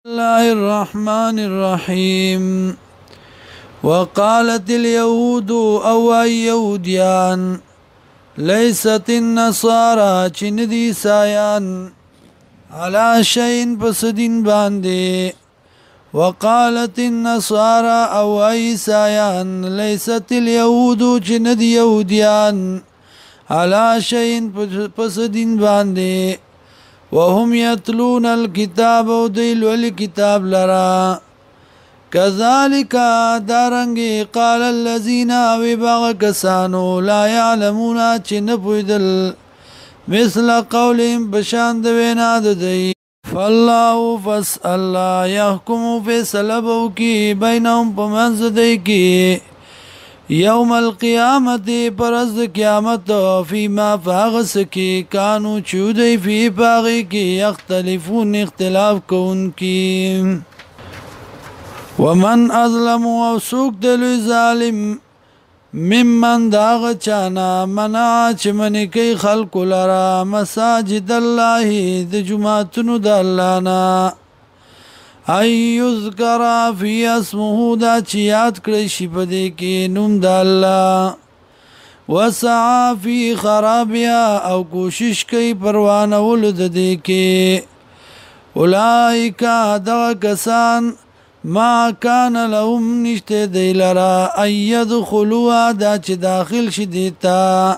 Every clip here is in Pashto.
الله الرحمن الرحيم. وقالت اليهود او يهوديان ليست النصارى چندي سايان على شيء پس دين باندي. وقالت النصارى او عيسایان ليست اليهود چندي يهوديان على شيء پس دين باندي. وهم يتلون الكتاب وديل والكتاب لرا كذلك دارنگي قال الذين وباغ كسانو لا يعلمون چنپويدل مثل قولهم بشاند وينا ددي. فالله فاسأل يحكم في سلبو کی بينهم پمنز دي کی یوم القیامت پرز قیامت فیما فاغس کی کانو چودی فی پاغی کی یختلفون اختلاف کون کی. ومن اظلم و سوک دلوی ظالم ممن داغ چانا منع چمنی کی خلق لرا مساجد اللہ د جماعتنو د اللہنا ای یذکر فی اسمه دا چی یاد کړی شي په دې کې نوم د الله وسعى فی خرابها او کوشش کوي پروانولو د دې کې اولئک دغه کسان ما کان لهم نشته دی لرا ان یدخلوا دا چې داخل شي دیتا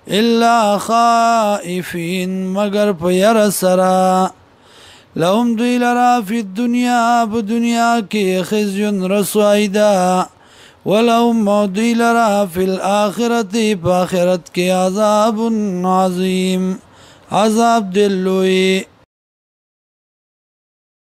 الا خائفین مگر په ير سره لهم دوی لرا فی الدنیا بدنیا کی خزی رسوائی دا ولهم دوی لرا فی الاخرت پاخرت کی عذاب عظیم عذاب دلوی.